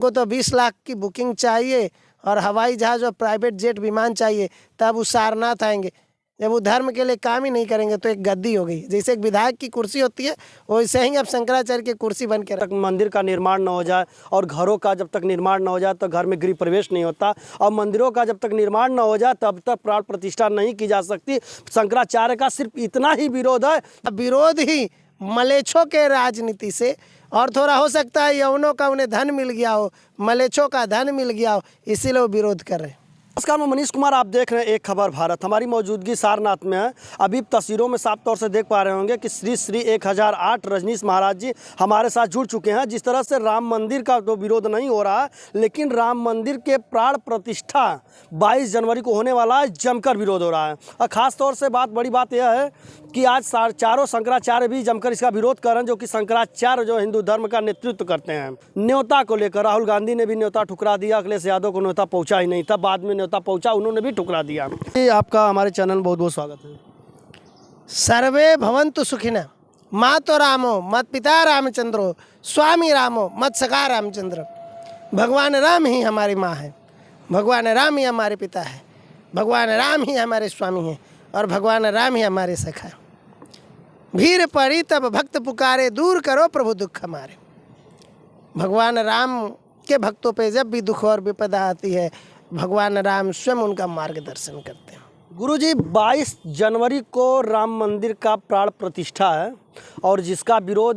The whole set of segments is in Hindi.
को तो 20 लाख की बुकिंग चाहिए और हवाई जहाज और प्राइवेट जेट विमान चाहिए, तब वो सारनाथ आएंगे। जब वो धर्म के लिए काम ही नहीं करेंगे तो एक गद्दी हो गई। जैसे एक विधायक की कुर्सी होती है वैसे ही अब शंकराचार्य की कुर्सी बन के तक मंदिर का निर्माण न हो जाए और घरों का जब तक निर्माण न हो जाए तो घर में गृह प्रवेश नहीं होता, और मंदिरों का जब तक निर्माण न हो जाए तब तक प्राण प्रतिष्ठा नहीं की जा सकती। शंकराचार्य का सिर्फ इतना ही विरोध है। विरोध ही मलेच्छों के राजनीति से, और थोड़ा हो सकता है यवनों का उन्हें धन मिल गया हो, मलेच्छों का धन मिल गया हो, इसीलिए वो विरोध कर रहे हैं। नमस्कार, मैं मनीष कुमार, आप देख रहे हैं एक खबर भारत। हमारी मौजूदगी सारनाथ में है। अभी तस्वीरों में साफ तौर से देख पा रहे होंगे कि श्री श्री 1008 रजनीश महाराज जी हमारे साथ जुड़ चुके हैं। जिस तरह से राम मंदिर का तो विरोध नहीं हो रहा है, लेकिन राम मंदिर के प्राण प्रतिष्ठा 22 जनवरी को होने वाला है, जमकर विरोध हो रहा है। और ख़ास तौर से बड़ी बात यह है कि आज चारों शंकराचार्य भी जमकर इसका विरोध कर रहे हैं, जो कि शंकराचार्य जो हिंदू धर्म का नेतृत्व करते हैं। न्योता को लेकर राहुल गांधी ने भी न्योता ठुकरा दिया, अखिलेश यादव को न्योता पहुंचा ही नहीं था, बाद में न्योता पहुंचा, उन्होंने भी ठुकरा दिया। आपका हमारे चैनल में बहुत बहुत स्वागत है। सर्वे भवन्तु सुखिनः, मातो रामो मत पिता रामचंद्रो, स्वामी रामो मत सखा रामचंद्र। भगवान राम ही हमारी माँ है, भगवान राम ही हमारे पिता है, भगवान राम ही हमारे स्वामी हैं, और भगवान राम ही हमारे सखा है। भीड़ पड़ी तब भक्त पुकारे, दूर करो प्रभु दुख हमारे। भगवान राम के भक्तों पे जब भी दुख और विपदा आती है, भगवान राम स्वयं उनका मार्गदर्शन करते हैं। गुरुजी, 22 जनवरी को राम मंदिर का प्राण प्रतिष्ठा है, और जिसका विरोध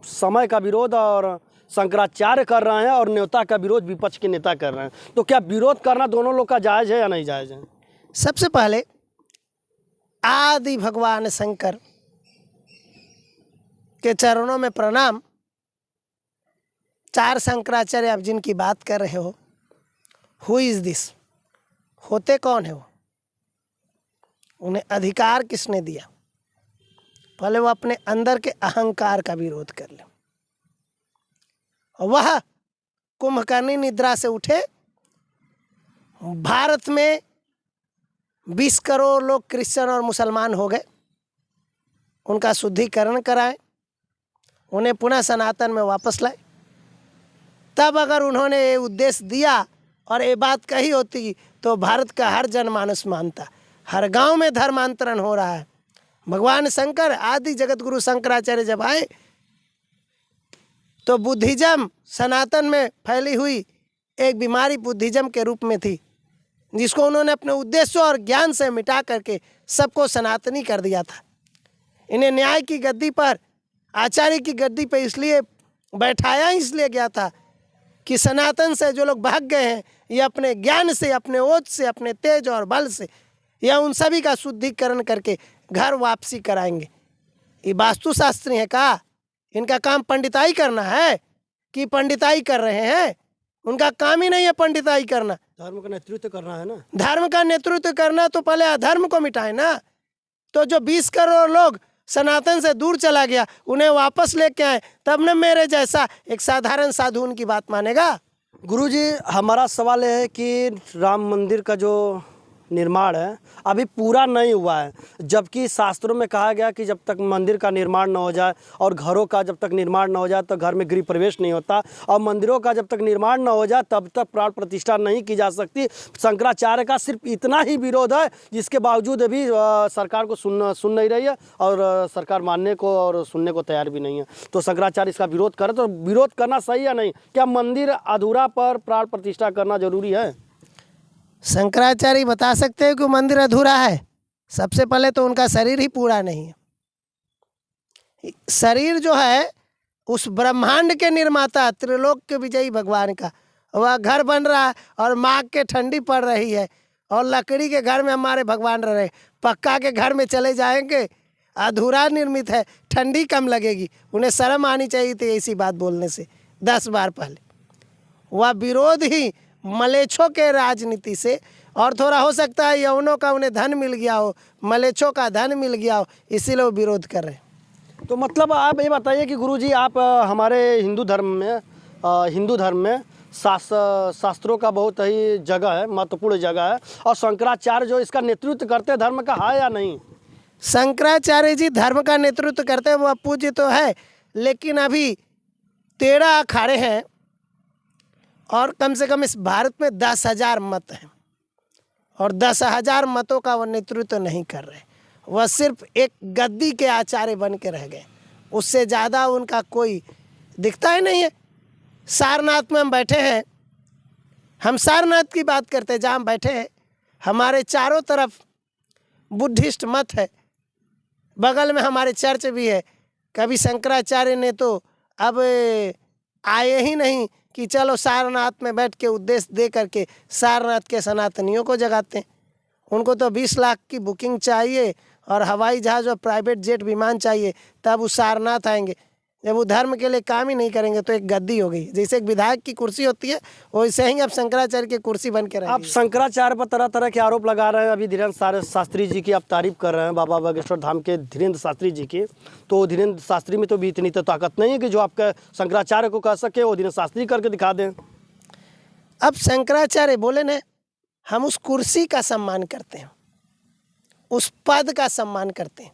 समय का विरोध और शंकराचार्य कर रहे हैं, और न्योता का विरोध विपक्ष के नेता कर रहे हैं। तो क्या विरोध करना दोनों लोग का जायज़ है या नहीं जायज़ है? सबसे पहले आदि भगवान शंकर के चरणों में प्रणाम। 4 शंकराचार्य आप जिनकी बात कर रहे हो, हु इज़ दिस, होते कौन है वो, उन्हें अधिकार किसने दिया? पहले वो अपने अंदर के अहंकार का विरोध कर ले। वह कुंभकर्णी निद्रा से उठे, भारत में 20 करोड़ लोग क्रिश्चियन और मुसलमान हो गए, उनका शुद्धिकरण कराएं, उन्हें पुनः सनातन में वापस लाए। तब अगर उन्होंने ये उद्देश्य दिया और ये बात कही होती तो भारत का हर जनमानस मानता। हर गांव में धर्मांतरण हो रहा है। भगवान शंकर आदि जगत गुरु शंकराचार्य जब आए तो बुद्धिज्म सनातन में फैली हुई एक बीमारी बुद्धिज्म के रूप में थी, जिसको उन्होंने अपने उद्देश्य और ज्ञान से मिटा करके सबको सनातनी कर दिया था। इन्हें न्याय की गद्दी पर, आचार्य की गद्दी पर इसलिए बैठाया इसलिए गया था कि सनातन से जो लोग भाग गए हैं, ये अपने ज्ञान से, अपने ओज से, अपने तेज और बल से, या उन सभी का शुद्धिकरण करके घर वापसी कराएंगे। ये वास्तुशास्त्री है का? इनका काम पंडिताई करना है कि पंडिताई कर रहे हैं? उनका काम ही नहीं है पंडिताई करना। धर्म का नेतृत्व करना है ना। धर्म का नेतृत्व करना तो पहले अधर्म को मिटाए ना। तो जो 20 करोड़ लोग सनातन से दूर चला गया, उन्हें वापस लेके आए, तब न मेरे जैसा एक साधारण साधु उनकी बात मानेगा। गुरुजी, हमारा सवाल है कि राम मंदिर का जो निर्माण है अभी पूरा नहीं हुआ है, जबकि शास्त्रों में कहा गया कि जब तक मंदिर का निर्माण न हो जाए और घरों का जब तक निर्माण न हो जाए तो घर में गृह प्रवेश नहीं होता, और मंदिरों का जब तक निर्माण न हो जाए तब तक प्राण प्रतिष्ठा नहीं की जा सकती। शंकराचार्य का सिर्फ इतना ही विरोध है, जिसके बावजूद अभी सरकार को सुन नहीं रही है, और सरकार मानने को और सुनने को तैयार भी नहीं है। तो शंकराचार्य इसका विरोध करे तो विरोध करना सही या नहीं? क्या मंदिर अधूरा पर प्राण प्रतिष्ठा करना जरूरी है? शंकराचार्य बता सकते हैं कि मंदिर अधूरा है? सबसे पहले तो उनका शरीर ही पूरा नहीं है। शरीर जो है उस ब्रह्मांड के निर्माता त्रिलोक के विजयी भगवान का, वह घर बन रहा है और माघ के ठंडी पड़ रही है, और लकड़ी के घर में हमारे भगवान रह रहे। पक्का के घर में चले जाएंगे, अधूरा निर्मित है, ठंडी कम लगेगी। उन्हें शर्म आनी चाहिए थी ऐसी बात बोलने से 10 बार पहले। वह विरोध ही मलेच्छों के राजनीति से, और थोड़ा हो सकता है यवनों का उन्हें धन मिल गया हो, मलेच्छों का धन मिल गया हो, इसीलिए वो विरोध कर रहे हैं। तो मतलब आप ये बताइए कि गुरुजी, आप हमारे हिंदू धर्म में शास्त्रों का बहुत ही जगह है, महत्वपूर्ण जगह है, और शंकराचार्य जो इसका नेतृत्व करते हैं धर्म का है या नहीं? शंकराचार्य जी धर्म का नेतृत्व करते हैं, वह पूज्य तो है, लेकिन अभी 13 अखाड़े हैं और कम से कम इस भारत में 10,000 मत हैं और 10,000 मतों का वो नेतृत्व नहीं कर रहे। वह सिर्फ एक गद्दी के आचार्य बन के रह गए, उससे ज़्यादा उनका कोई दिखता ही नहीं है। सारनाथ में हम बैठे हैं, हम सारनाथ की बात करते हैं, जहाँ हम बैठे हैं हमारे चारों तरफ बुद्धिस्ट मत है, बगल में हमारे चर्च भी है। कभी शंकराचार्य ने तो अब आए ही नहीं कि चलो सारनाथ में बैठ के उद्देश्य दे करके सारनाथ के सनातनियों को जगाते हैं। उनको तो 20 लाख की बुकिंग चाहिए और हवाई जहाज़ और प्राइवेट जेट विमान चाहिए, तब वो सारनाथ आएंगे। जब वो धर्म के लिए काम ही नहीं करेंगे तो एक गद्दी हो गई। जैसे एक विधायक की कुर्सी होती है वैसे ही अब शंकराचार्य की कुर्सी बन के रह आप गई। शंकराचार्य पर तरह तरह के आरोप लगा रहे हैं। अभी धीरेन्द्र शास्त्री जी की आप तारीफ कर रहे हैं, बाबा बागेश्वर धाम के धीरेन्द्र शास्त्री जी की। तो धीरेन्द्र शास्त्री में तो भी इतनी तो ताकत नहीं है कि जो आपका शंकराचार्य को कह सके वो धीरेन्द्र शास्त्री करके दिखा दें। अब शंकराचार्य बोले ना, हम उस कुर्सी का सम्मान करते हैं, उस पद का सम्मान करते हैं।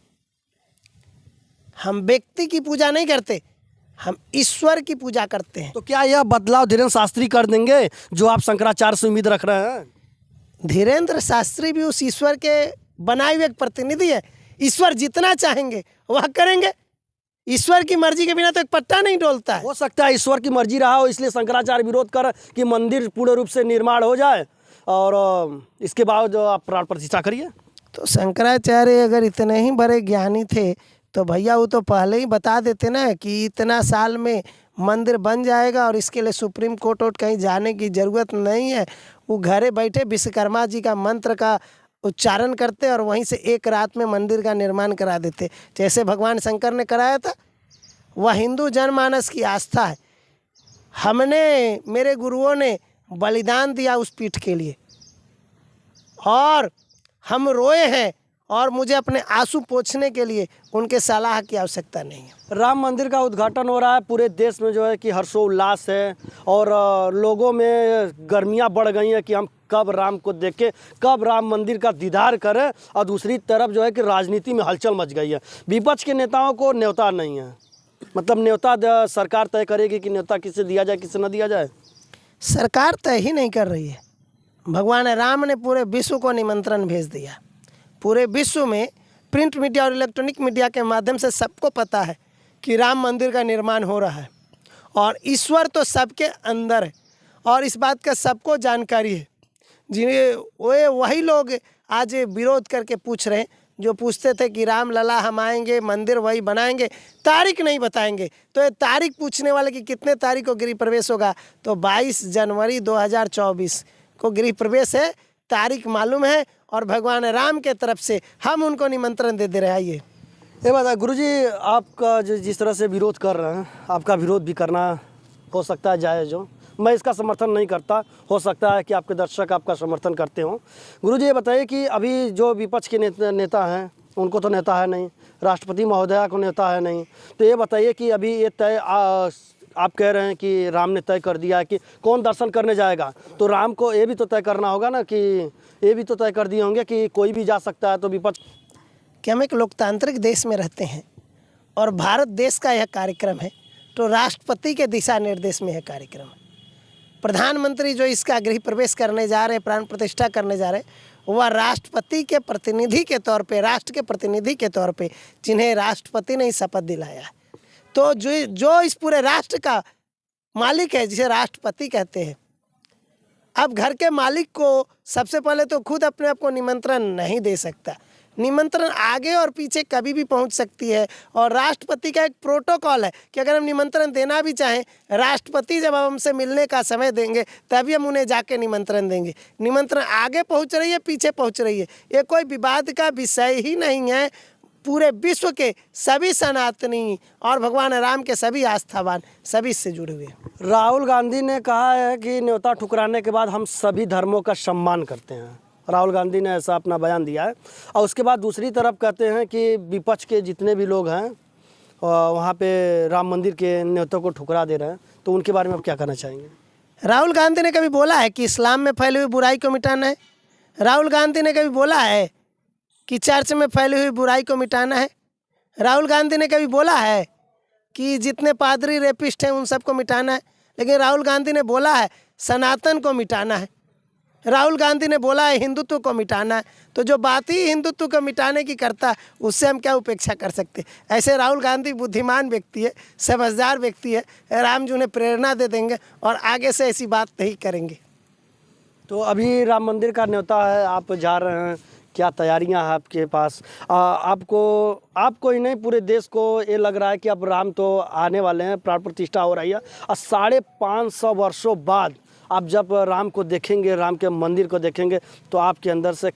हम व्यक्ति की पूजा नहीं करते, हम ईश्वर की पूजा करते हैं। तो क्या यह बदलाव धीरेन्द्र शास्त्री कर देंगे जो आप शंकराचार्य से उम्मीद रख रहे हैं? धीरेन्द्र शास्त्री भी उस ईश्वर के बनाए हुए एक प्रतिनिधि है। ईश्वर जितना चाहेंगे वह करेंगे। ईश्वर की मर्जी के बिना तो एक पत्ता नहीं डोलता है। हो सकता है ईश्वर की मर्जी रहा हो, इसलिए शंकराचार्य विरोध कर कि मंदिर पूर्ण रूप से निर्माण हो जाए और इसके बाद आप प्राण प्रतिष्ठा करिए। तो शंकराचार्य अगर इतने ही बड़े ज्ञानी थे तो भैया वो तो पहले ही बता देते ना कि इतना साल में मंदिर बन जाएगा और इसके लिए सुप्रीम कोर्ट और कहीं जाने की ज़रूरत नहीं है। वो घरे बैठे विश्वकर्मा जी का मंत्र का उच्चारण करते और वहीं से एक रात में मंदिर का निर्माण करा देते, जैसे भगवान शंकर ने कराया था। वह हिंदू जनमानस की आस्था है। हमने, मेरे गुरुओं ने बलिदान दिया उस पीठ के लिए और हम रोए हैं और मुझे अपने आंसू पोंछने के लिए उनके सलाह की आवश्यकता नहीं है। राम मंदिर का उद्घाटन हो रहा है, पूरे देश में जो है कि हर्षोल्लास है और लोगों में गर्मियां बढ़ गई हैं कि हम कब राम को देखें, कब राम मंदिर का दीदार करें। और दूसरी तरफ जो है कि राजनीति में हलचल मच गई है। विपक्ष के नेताओं को न्योता नहीं है, मतलब न्योता सरकार तय करेगी कि न्योता किसे दिया जाए किसे न दिया जाए। सरकार तय ही नहीं कर रही है। भगवान राम ने पूरे विश्व को निमंत्रण भेज दिया। पूरे विश्व में प्रिंट मीडिया और इलेक्ट्रॉनिक मीडिया के माध्यम से सबको पता है कि राम मंदिर का निर्माण हो रहा है और ईश्वर तो सबके अंदर है और इस बात का सबको जानकारी है। जिन्हें वही लोग आज विरोध करके पूछ रहे हैं जो पूछते थे कि राम लला हम आएंगे, मंदिर वही बनाएंगे, तारीख नहीं बताएंगे। तो ये तारीख पूछने वाले कि कितने तारीख को गृह प्रवेश होगा, तो 22 जनवरी 2024 को गृह प्रवेश है, तारीख मालूम है और भगवान राम के तरफ से हम उनको निमंत्रण दे रहे हैं। ये बात है गुरुजी, आपका जिस तरह से विरोध कर रहे हैं, आपका विरोध भी करना हो सकता है जायज़ हो। मैं इसका समर्थन नहीं करता, हो सकता है कि आपके दर्शक आपका समर्थन करते हों। गुरुजी ये बताइए कि अभी जो विपक्ष के नेता हैं उनको तो नेता है नहीं, राष्ट्रपति महोदया को नेता है नहीं, तो ये बताइए कि अभी ये तय आप कह रहे हैं कि राम ने तय कर दिया है कि कौन दर्शन करने जाएगा, तो राम को ये भी तो तय करना होगा ना, कि ये भी तो तय कर दिए होंगे कि कोई भी जा सकता है। तो विपक्ष कि हम एक लोकतांत्रिक देश में रहते हैं और भारत देश का यह कार्यक्रम है, तो राष्ट्रपति के दिशा निर्देश में यह कार्यक्रम है। प्रधानमंत्री जो इसका गृह प्रवेश करने जा रहे हैं, प्राण प्रतिष्ठा करने जा रहे हैं, वह राष्ट्रपति के प्रतिनिधि के तौर पे, राष्ट्र के प्रतिनिधि के तौर पे, जिन्हें राष्ट्रपति ने शपथ दिलाया है। तो जो इस पूरे राष्ट्र का मालिक है, जिसे राष्ट्रपति कहते हैं, अब घर के मालिक को सबसे पहले तो खुद अपने आप को निमंत्रण नहीं दे सकता। निमंत्रण आगे और पीछे कभी भी पहुंच सकती है और राष्ट्रपति का एक प्रोटोकॉल है कि अगर हम निमंत्रण देना भी चाहें, राष्ट्रपति जब हमसे मिलने का समय देंगे तभी हम उन्हें जाके निमंत्रण देंगे। निमंत्रण आगे पहुंच रही है, पीछे पहुंच रही है, ये कोई विवाद का विषय ही नहीं है। पूरे विश्व के सभी सनातनी और भगवान राम के सभी आस्थावान सभी इससे जुड़े हुए हैं। राहुल गांधी ने कहा है कि न्योता ठुकराने के बाद हम सभी धर्मों का सम्मान करते हैं। राहुल गांधी ने ऐसा अपना बयान दिया है और उसके बाद दूसरी तरफ कहते हैं कि विपक्ष के जितने भी लोग हैं वहाँ पे राम मंदिर के न्योतों को ठुकरा दे रहे हैं, तो उनके बारे में आप क्या कहना चाहेंगे? राहुल गांधी ने कभी बोला है कि इस्लाम में फैली हुई बुराई को मिटाना है? राहुल गांधी ने कभी बोला है कि चर्च में फैली हुई बुराई को मिटाना है? राहुल गांधी ने कभी बोला है कि जितने पादरी रेपिस्ट हैं उन सबको मिटाना है? लेकिन राहुल गांधी ने बोला है सनातन को मिटाना है। राहुल गांधी ने बोला है हिंदुत्व को मिटाना है, तो जो बात ही हिंदुत्व को मिटाने की करता है उससे हम क्या उपेक्षा कर सकते। ऐसे राहुल गांधी बुद्धिमान व्यक्ति है, समझदार व्यक्ति है, राम जी उन्हें प्रेरणा दे देंगे और आगे से ऐसी बात नहीं करेंगे। तो अभी राम मंदिर का न्योता है, आप जा रहे हैं, क्या तैयारियां हैं आपके पास? आपको ही नहीं पूरे देश को ये लग रहा है कि अब राम तो आने वाले हैं, प्राण प्रतिष्ठा हो रही है और 550 वर्षों बाद आप जब राम को देखेंगे, राम के मंदिर को देखेंगे, तो आपके अंदर से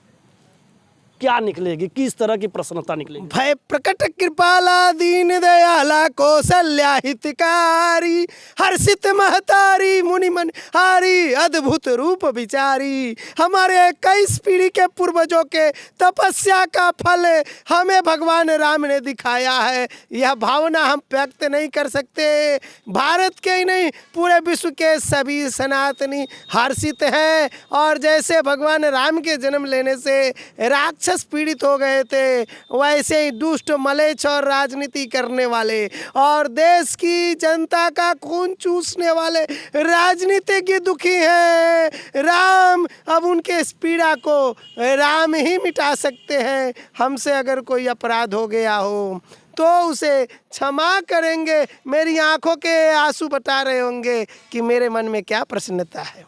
क्या निकलेगी, किस तरह की प्रसन्नता निकलेगी? भय प्रकट कृपाला दीन दयाला कौशल्या हितकारी हर्षित महतारी मुनि मन हारी अद्भुत रूप विचारी। हमारे 21 पीढ़ी के पूर्वजों के तपस्या का फल हमें भगवान राम ने दिखाया है। यह भावना हम व्यक्त नहीं कर सकते। भारत के ही नहीं पूरे विश्व के सभी सनातनी हर्षित हैं। और जैसे भगवान राम के जन्म लेने से राक्षस पीड़ित हो गए थे, वैसे ही दुष्ट मलेच्छ और राजनीति करने वाले और देश की जनता का खून चूसने वाले राजनीतिज्ञ दुखी हैं। राम अब उनके इस पीड़ा को राम ही मिटा सकते हैं। हमसे अगर कोई अपराध हो गया हो तो उसे क्षमा करेंगे। मेरी आंखों के आंसू बता रहे होंगे कि मेरे मन में क्या प्रसन्नता है।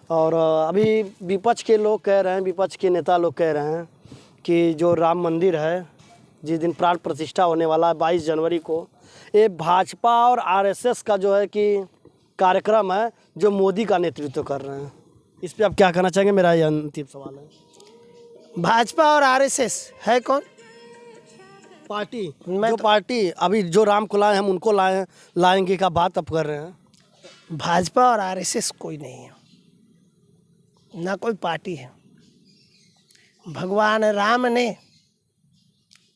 और अभी विपक्ष के लोग कह रहे हैं, विपक्ष के नेता लोग कह रहे हैं कि जो राम मंदिर है, जिस दिन प्राण प्रतिष्ठा होने वाला है 22 जनवरी को, ये भाजपा और आरएसएस का जो है कि कार्यक्रम है, जो मोदी का नेतृत्व कर रहे हैं। इस पे आप क्या कहना चाहेंगे? मेरा ये अंतिम सवाल है। भाजपा और आरएसएस है कौन? पार्टी, जो पार्टी अभी जो राम को लाए हम उनको लाएंगे का बात आप कर रहे हैं। भाजपा और आरएसएस कोई नहीं है, ना कोई पार्टी है। भगवान राम ने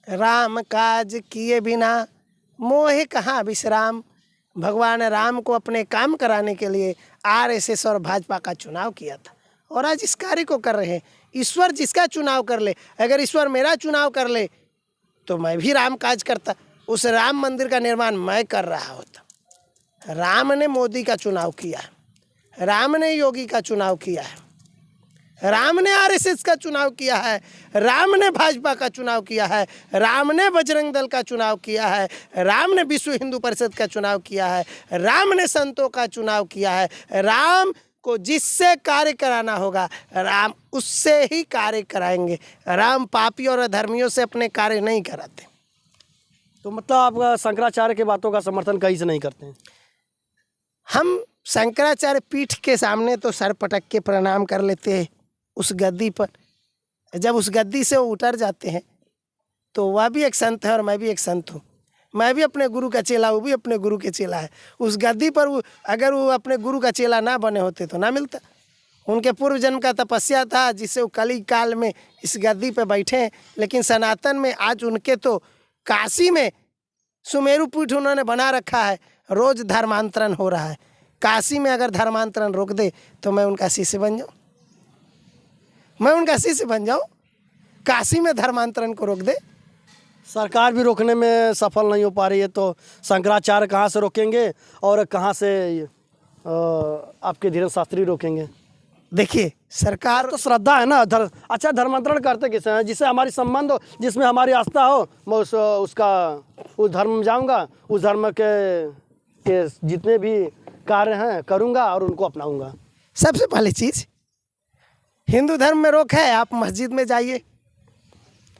राम काज किए बिना मोह कहाँ विश्राम। भगवान राम को अपने काम कराने के लिए आरएसएस और भाजपा का चुनाव किया था और आज इस कार्य को कर रहे हैं। ईश्वर जिसका चुनाव कर ले, अगर ईश्वर मेरा चुनाव कर ले तो मैं भी राम काज करता, उस राम मंदिर का निर्माण मैं कर रहा होता। राम ने मोदी का चुनाव किया, राम ने योगी का चुनाव किया है, राम ने आरएसएस का चुनाव किया है, राम ने भाजपा का चुनाव किया है, राम ने बजरंग दल का चुनाव किया है, राम ने विश्व हिंदू परिषद का चुनाव किया है, राम ने संतों का चुनाव किया है। राम को जिससे कार्य कराना होगा राम उससे ही कार्य कराएंगे। राम पापी और अधर्मियों से अपने कार्य नहीं कराते। तो मतलब आप शंकराचार्य की बातों का समर्थन कहीं से नहीं करते हैं? हम शंकराचार्य पीठ के सामने तो सर पटक के प्रणाम कर लेते हैं उस गद्दी पर। जब उस गद्दी से वो उतर जाते हैं तो वह भी एक संत है और मैं भी एक संत हूँ। मैं भी अपने गुरु का चेला, वो भी अपने गुरु के चेला है। उस गद्दी पर अगर वो अपने गुरु का चेला ना बने होते तो ना मिलता। उनके पूर्व जन्म का तपस्या था जिससे वो कली काल में इस गद्दी पे बैठे हैं। लेकिन सनातन में आज उनके तो काशी में सुमेरु पीठ उन्होंने बना रखा है, रोज धर्मांतरण हो रहा है। काशी में अगर धर्मांतरण रोक दे तो मैं उनका शिष्य बन जाऊँ, मैं उनका शिष्य बन जाऊँ। काशी में धर्मांतरण को रोक दे। सरकार भी रोकने में सफल नहीं हो पा रही है, तो शंकराचार्य कहाँ से रोकेंगे और कहाँ से आपके धीरेन्द्र शास्त्री रोकेंगे? देखिए सरकार तो श्रद्धा है ना। अच्छा, धर्मांतरण करते किसे हैं? जिससे हमारी संबंध हो, जिसमें हमारी आस्था हो, मैं उस धर्म में जाऊंगा, उस धर्म के जितने भी कार्य हैं करूंगा और उनको अपनाऊंगा। सबसे पहली चीज़, हिंदू धर्म में रोक है आप मस्जिद में जाइए,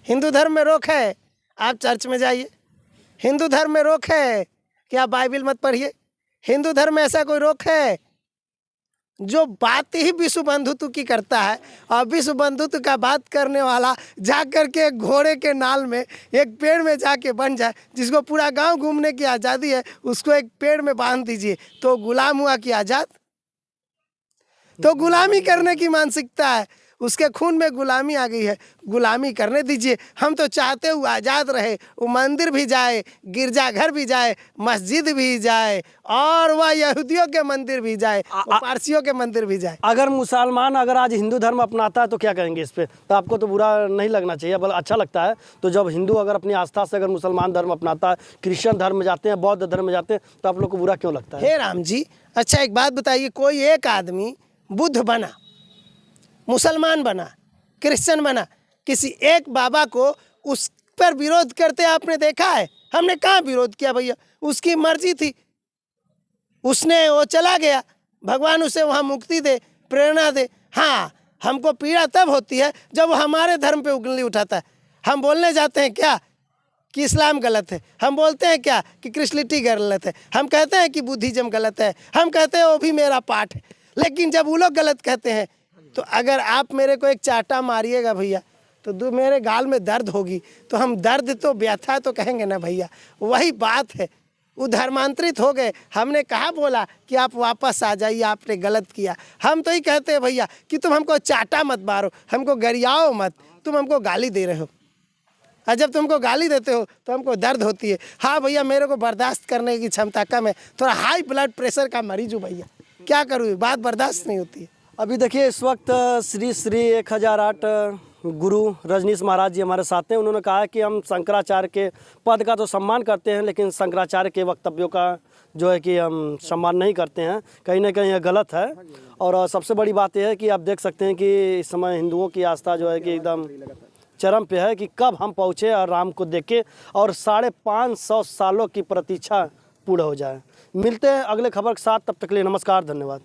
हिंदू धर्म में रोक है आप चर्च में जाइए, हिंदू धर्म में रोक है कि आप बाइबिल मत पढ़िए, हिंदू धर्म में ऐसा कोई रोक है? जो बात ही विश्व बंधुत्व की करता है और विश्व बंधुत्व का बात करने वाला जा कर के घोड़े के नाल में एक पेड़ में जाके बन जाए, जिसको पूरा गांव घूमने की आज़ादी है, उसको एक पेड़ में बांध दीजिए तो गुलाम हुआ कि आज़ाद? तो गुलामी करने की मानसिकता है। उसके खून में गुलामी आ गई है। गुलामी करने दीजिए, हम तो चाहते हुए आज़ाद रहे। वो मंदिर भी जाए, गिरजाघर भी जाए, मस्जिद भी जाए, और वह यहूदियों के मंदिर भी जाए, वो पारसियों के मंदिर भी जाए। अगर मुसलमान अगर आज हिंदू धर्म अपनाता है तो क्या कहेंगे इस पे? तो आपको तो बुरा नहीं लगना चाहिए, बल्कि अच्छा लगता है। तो जब हिंदू अगर अपनी आस्था से अगर मुसलमान धर्म अपनाता है, क्रिश्चियन धर्म में जाते हैं, बौद्ध धर्म में जाते हैं, तो आप लोग को बुरा क्यों लगता है? हे राम जी, अच्छा एक बात बताइए, कोई एक आदमी बुद्ध बना, मुसलमान बना, क्रिश्चियन बना, किसी एक बाबा को उस पर विरोध करते आपने देखा है? हमने कहाँ विरोध किया भैया, उसकी मर्जी थी, उसने वो चला गया, भगवान उसे वहाँ मुक्ति दे, प्रेरणा दे। हाँ, हमको पीड़ा तब होती है जब वो हमारे धर्म पे उंगली उठाता है। हम बोलने जाते हैं क्या कि इस्लाम गलत है, हम बोलते हैं क्या कि क्रिश्चियनिटी गलत है, हम कहते हैं कि बुद्धिज्म गलत है, हम कहते हैं वो भी मेरा पाठ है। लेकिन जब वो लोग गलत कहते हैं, तो अगर आप मेरे को एक चाटा मारिएगा भैया, तो मेरे गाल में दर्द होगी, तो हम दर्द तो व्यथा तो कहेंगे ना भैया। वही बात है, वो धर्मांतरित हो गए। हमने कहा बोला कि आप वापस आ जाइए, आपने गलत किया। हम तो ही कहते हैं भैया कि तुम हमको चाटा मत मारो, हमको गरियाओ मत, तुम हमको गाली दे रहे हो। और जब तुमको गाली देते हो तो हमको दर्द होती है। हाँ भैया, मेरे को बर्दाश्त करने की क्षमता कम है, थोड़ा हाई ब्लड प्रेशर का मरीज हूँ भैया, क्या करूँ, बात बर्दाश्त नहीं होती है। अभी देखिए इस वक्त श्री श्री 1008 गुरु रजनीश महाराज जी हमारे साथ हैं। उन्होंने कहा है कि हम शंकराचार्य के पद का तो सम्मान करते हैं, लेकिन शंकराचार्य के वक्तव्यों का जो है कि हम सम्मान नहीं करते हैं। कहीं ना कहीं यह गलत है। और सबसे बड़ी बात यह है कि आप देख सकते हैं कि इस समय हिंदुओं की आस्था जो है कि एकदम चरम पे है कि कब हम पहुँचे और राम को देखें और 550 सालों की प्रतीक्षा पूर्ण हो जाए। मिलते हैं अगले खबर के साथ, तब तक के लिए नमस्कार, धन्यवाद।